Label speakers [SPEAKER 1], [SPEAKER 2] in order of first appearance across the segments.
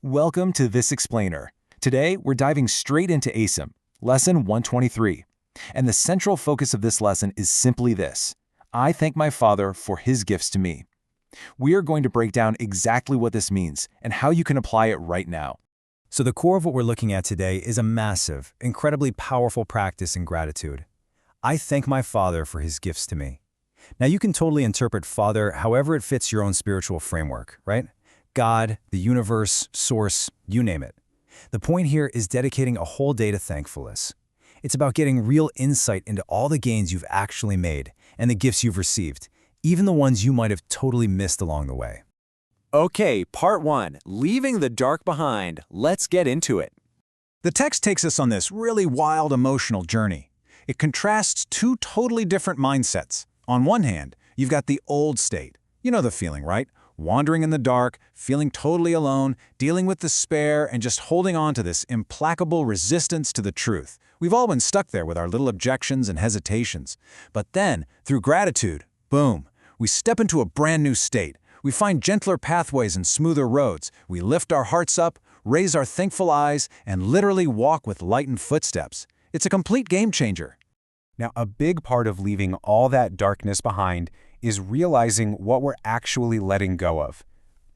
[SPEAKER 1] Welcome to This Explainer. Today, we're diving straight into ACIM, Lesson 123. And the central focus of this lesson is simply this: I thank my Father for His gifts to me. We are going to break down exactly what this means and how you can apply it right now.
[SPEAKER 2] So the core of what we're looking at today is a massive, incredibly powerful practice in gratitude. I thank my Father for His gifts to me. Now you can totally interpret Father however it fits your own spiritual framework, right? God, the universe, source, you name it. The point here is dedicating a whole day to thankfulness. It's about getting real insight into all the gains you've actually made and the gifts you've received, even the ones you might have totally missed along the way.
[SPEAKER 3] Okay, part 1, leaving the dark behind. Let's get into it.
[SPEAKER 4] The text takes us on this really wild emotional journey. It contrasts two totally different mindsets. On one hand, you've got the old state. You know the feeling, right? Wandering in the dark, feeling totally alone, dealing with despair, and just holding on to this implacable resistance to the truth. We've all been stuck there with our little objections and hesitations. But then, through gratitude, boom, we step into a brand new state. We find gentler pathways and smoother roads. We lift our hearts up, raise our thankful eyes, and literally walk with lightened footsteps. It's a complete game changer.
[SPEAKER 5] Now, a big part of leaving all that darkness behind is realizing what we're actually letting go of.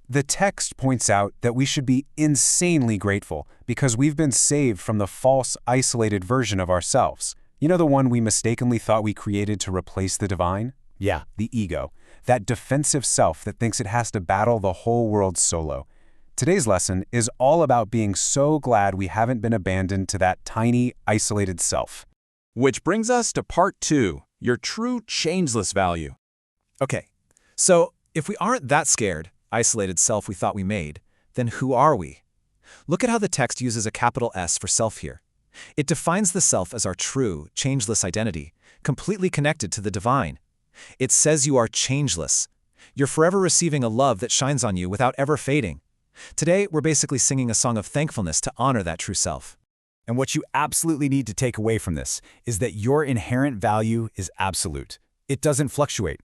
[SPEAKER 5] The text points out that we should be insanely grateful because we've been saved from the false, isolated version of ourselves. You know, the one we mistakenly thought we created to replace the divine? Yeah, the ego. That defensive self that thinks it has to battle the whole world solo. Today's lesson is all about being so glad we haven't been abandoned to that tiny, isolated self.
[SPEAKER 3] Which brings us to part 2, your true changeless value.
[SPEAKER 6] Okay, so if we aren't that scared, isolated self we thought we made, then who are we? Look at how the text uses a capital S for self here. It defines the self as our true, changeless identity, completely connected to the divine. It says you are changeless. You're forever receiving a love that shines on you without ever fading. Today, we're basically singing a song of thankfulness to honor that true self.
[SPEAKER 2] And what you absolutely need to take away from this is that your inherent value is absolute. It doesn't fluctuate.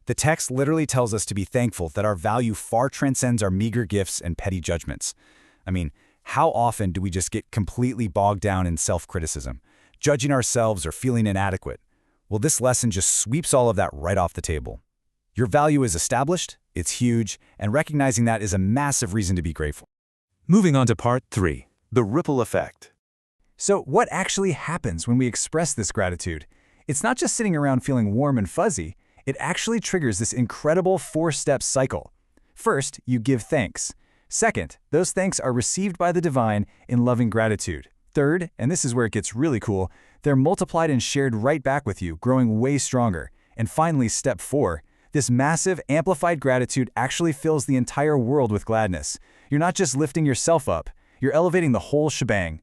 [SPEAKER 2] The text literally tells us to be thankful that our value far transcends our meager gifts and petty judgments. I mean, how often do we just get completely bogged down in self-criticism, judging ourselves or feeling inadequate? Well, this lesson just sweeps all of that right off the table. Your value is established, it's huge, and recognizing that is a massive reason to be grateful.
[SPEAKER 1] Moving on to part 3, the ripple effect.
[SPEAKER 2] So what actually happens when we express this gratitude? It's not just sitting around feeling warm and fuzzy. It actually triggers this incredible 4-step cycle. First, you give thanks. Second, those thanks are received by the divine in loving gratitude. Third, and this is where it gets really cool, they're multiplied and shared right back with you, growing way stronger. And finally, step 4, this massive, amplified gratitude actually fills the entire world with gladness. You're not just lifting yourself up, you're elevating the whole shebang.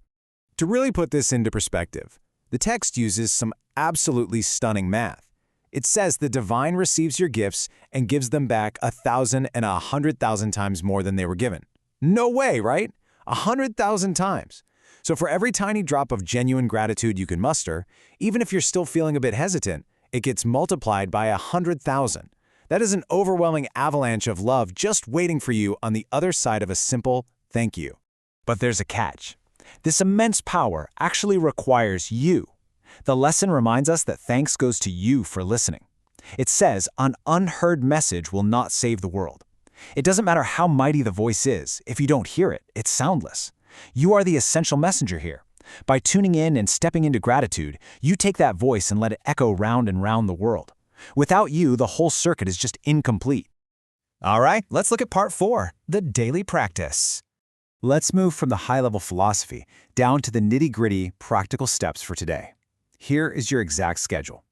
[SPEAKER 6] To really put this into perspective, the text uses some absolutely stunning math. It says the divine receives your gifts and gives them back 1,000 and 100,000 times more than they were given. No way, right? 100,000 times. So for every tiny drop of genuine gratitude you can muster, even if you're still feeling a bit hesitant, it gets multiplied by 100,000. That is an overwhelming avalanche of love just waiting for you on the other side of a simple thank you. But there's a catch. This immense power actually requires you. The lesson reminds us that thanks goes to you for listening. It says an unheard message will not save the world. It doesn't matter how mighty the voice is. If you don't hear it, it's soundless. You are the essential messenger here. By tuning in and stepping into gratitude, you take that voice and let it echo round and round the world. Without you, the whole circuit is just incomplete.
[SPEAKER 4] All right, let's look at part 4, the daily practice.
[SPEAKER 2] Let's move from the high-level philosophy down to the nitty-gritty practical steps for today. Here is your exact schedule.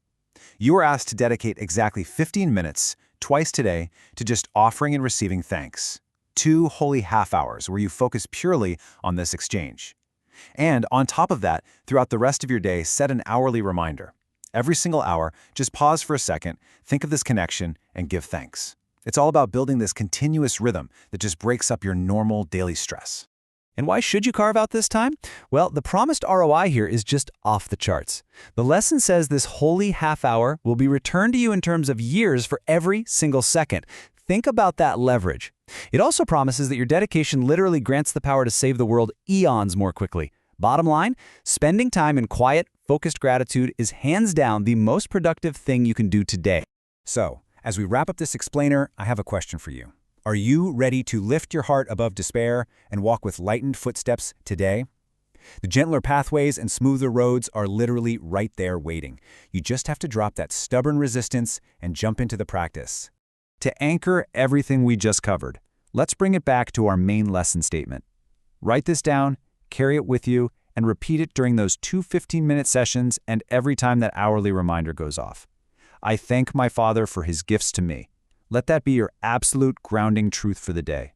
[SPEAKER 2] You are asked to dedicate exactly 15 minutes, twice today, to just offering and receiving thanks. 2 holy half hours where you focus purely on this exchange. And on top of that, throughout the rest of your day, set an hourly reminder. Every single hour, just pause for a second, think of this connection, and give thanks. It's all about building this continuous rhythm that just breaks up your normal daily stress.
[SPEAKER 7] And why should you carve out this time? Well, the promised ROI here is just off the charts. The lesson says this holy half hour will be returned to you in terms of years for every single second. Think about that leverage. It also promises that your dedication literally grants the power to save the world eons more quickly. Bottom line, spending time in quiet, focused gratitude is hands down the most productive thing you can do today.
[SPEAKER 5] So, as we wrap up this explainer, I have a question for you. Are you ready to lift your heart above despair and walk with lightened footsteps today? The gentler pathways and smoother roads are literally right there waiting. You just have to drop that stubborn resistance and jump into the practice.
[SPEAKER 2] To anchor everything we just covered, let's bring it back to our main lesson statement. Write this down, carry it with you, and repeat it during those 2 15-minute sessions and every time that hourly reminder goes off. I thank my Father for his gifts to me. Let that be your absolute grounding truth for the day.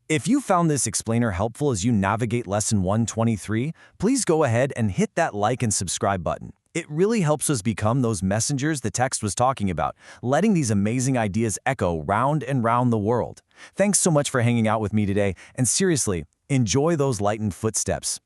[SPEAKER 1] If you found this explainer helpful as you navigate Lesson 123, please go ahead and hit that like and subscribe button. It really helps us become those messengers the text was talking about, letting these amazing ideas echo round and round the world. Thanks so much for hanging out with me today, and seriously, enjoy those lightened footsteps.